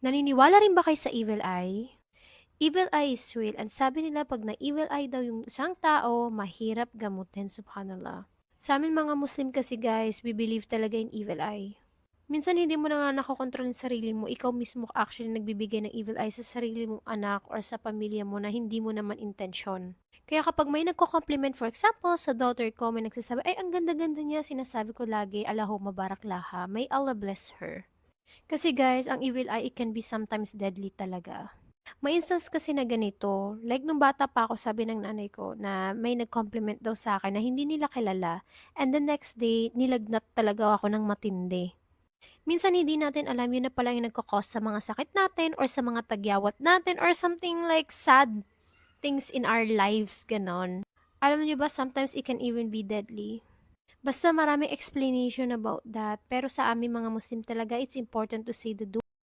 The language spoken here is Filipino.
Naniniwala rin ba kayo sa evil eye? Evil eye is real and sabi nila 'pag na-evil eye daw yung isang tao, mahirap gamutin, subhanallah. Sa'min mga Muslim kasi guys, we believe talaga in evil eye. Minsan hindi mo na nga nakokontrol yung sarili mo, ikaw mismo actually nagbibigay ng evil eye sa sarili mong anak or sa pamilya mo na hindi mo naman intensyon. Kaya kapag may nagko-compliment, for example, sa daughter ko, may nagsasabi, "Ay, ang ganda-ganda niya," sinasabi ko lagi, "Allahumma barak laha, may Allah bless her." Kasi guys, ang evil eye, it can be sometimes deadly talaga. May instance kasi na ganito, like nung bata pa ako sabi ng nanay ko na may nag-compliment daw sa akin na hindi nila kilala and the next day nilagnat talaga ako ng matindi. Minsan hindi natin alam yun na pala yung nagko-cause sa mga sakit natin or sa mga tagyawat natin or something like sad things in our lives, ganon. Alam niyo ba, sometimes it can even be deadly. Basta maraming explanation about that, pero sa aming mga Muslim talaga, it's important to say the